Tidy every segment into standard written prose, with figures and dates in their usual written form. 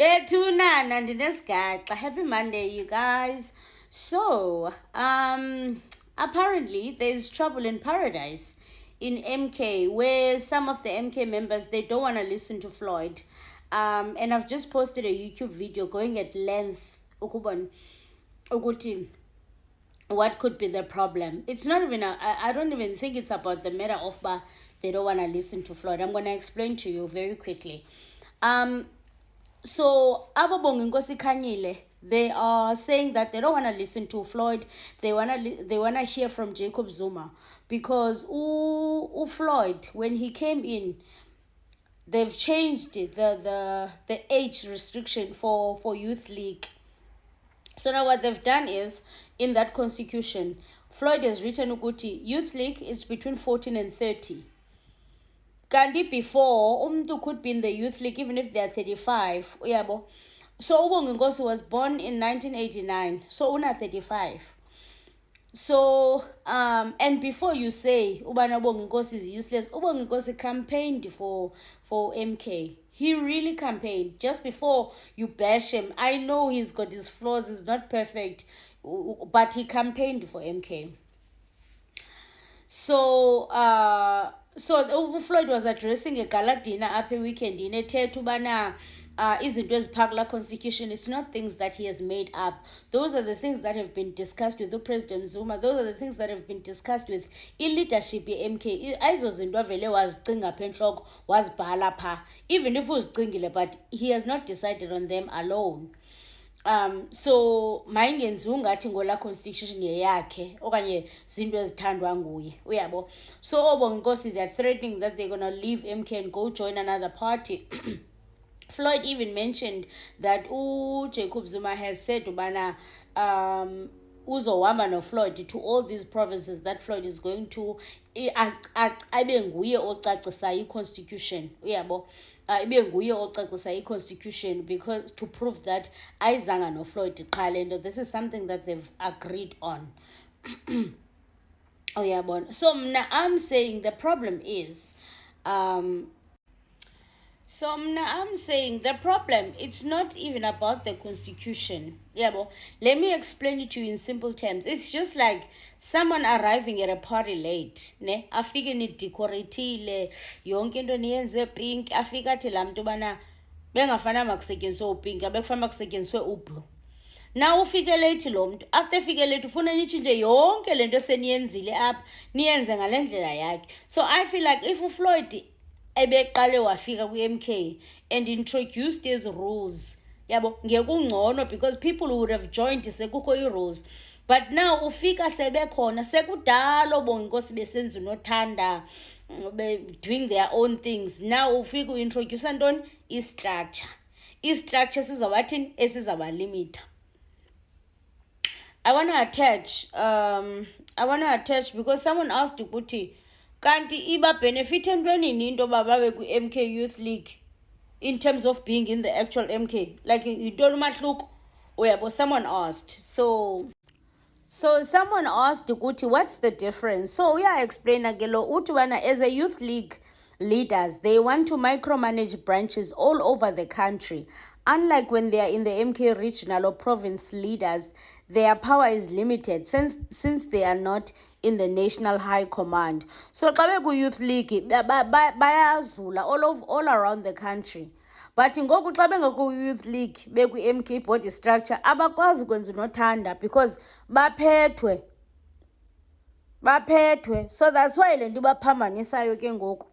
Bethunana ndinesgaxa. Happy Monday, you guys. So, apparently there's trouble in paradise in MK, where some of the MK members, they don't want to listen to Floyd. And I've just posted a YouTube video going at length ukuthi what could be the problem. It's not even I don't even think it's about the matter of they don't want to listen to Floyd. I'm going to explain to you very quickly. So ababonga inkosi Khanyile, they are saying that they don't want to listen to Floyd. They wanna hear from Jacob Zuma, because Floyd, when he came in, they've changed the age restriction for Youth League. So now what they've done is, in that constitution, Floyd has written ukuthi Youth League is between 14 and 30. Kanti before, could be in the Youth League even if they are 35. Uyabo. So uBonga Nkosi was born in 1989. So una 35. So, and before you say ubana uBonga Nkosi is useless, uBonga Nkosi campaigned for MK. He really campaigned. Just before you bash him, I know he's got his flaws, he's not perfect, but he campaigned for MK. So, Floyd was addressing a gala dinner up a weekend in a tetubana izinto ezipha constitution. It's not things that he has made up. Those are the things that have been discussed with the President Zuma. Those are the things that have been discussed with leadership MK. Aizo zinto vele wazicinga apha enhloko wazibhala pha. Even if uzicingile, but he has not decided on them alone. So mayingenziwa ngathi ngola constitution yeyakhe okanye zinto ezithandwa nguye, uyabo. So oBonga Nkosi, they're threatening that they're gonna leave MK and go join another party. Floyd even mentioned that Jacob Zuma has said ubana uzohamba no Floyd to all these provinces that Floyd is going to abe nguye ocacisa i-constitution, uyabo. Ibe nguye ocacisa i-constitution, because to prove that ayizanga no Floyd iqale, and this is something that they've agreed on. Uyabona. So mna I'm saying the problem is it's not even about the constitution. Yeah, let me explain it to you in simple terms. It's just like someone arriving at a party late, ne? Afike ni decoratile, yonke into niyenze pink, afika athi la mntu bana bengafana makusetyenziswe upink, abekufana makusetyenziswe ublue. Now ufike late lo mntu, after fike late ufuna nitshintshe yonke le nto seniyenzile apha niyenze ngale ndlela yakhe. So I feel like if uFloyd ebeqale wafika ku-MK and introduced these rules, yabo, ngekungcono, because people would have joined sekukho i-rules. But now ufika sebekhona, sekudala oBonga Nkosi besenza unothanda, doing their own things. Now ufika uintroduce ntoni i-structure. I-structure sizawathini esizabalimita. I want to attach because someone asked ukuthi kanti iba benefit entwenini into babawe ku-MK Youth League in terms of being in the actual MK, like intoni umahluko, uyabo. Someone asked. So someone asked ukuthi what's the difference. So explain agelo uthi bana as a Youth League leaders, they want to micromanage branches all over the country. Unlike when they are in the MK regional or province leaders, their power is limited since they are not in the national high command. So xa beku Youth League bayazula all around the country. But ngoku xa bengekho Youth League beku MK body structure abakwazi ukwenza unothanda because baphethwe. So that's why le nto baphambanisayo ke ngoku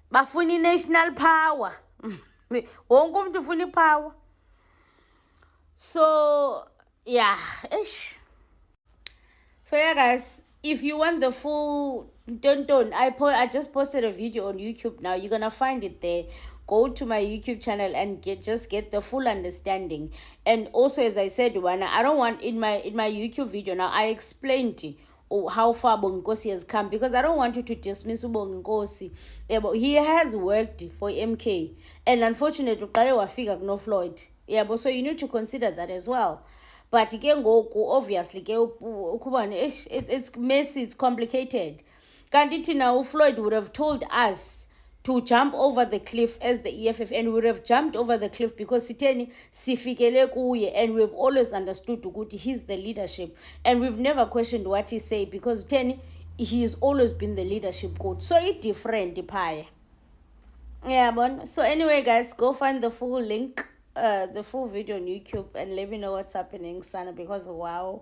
bafuna national power. Wonke umuntu ufuna ipower. So So guys, if you want the full don't I just posted a video on YouTube now. You're gonna find it there. Go to my YouTube channel and just get the full understanding. And also, as I said, I don't want in my YouTube video now I explained how far uBonga Nkosi has come, because I don't want you to dismiss uBonga Nkosi. He has worked for MK, and unfortunately uqale wafika kuno Floyd. So you need to consider that as well. But again, obviously it's messy, it's complicated. Kanti now Floyd would have told us to jump over the cliff as the EFF, and we would have jumped over the cliff because siteni sifikele kuye, and we've always understood ukuthi he's the leadership, and we've never questioned what he say because teni he's always been the leadership coach. So it's different pie. Yeah, man. So anyway, guys, go find the full link, the full video on YouTube, and let me know what's happening, Sana, because wow.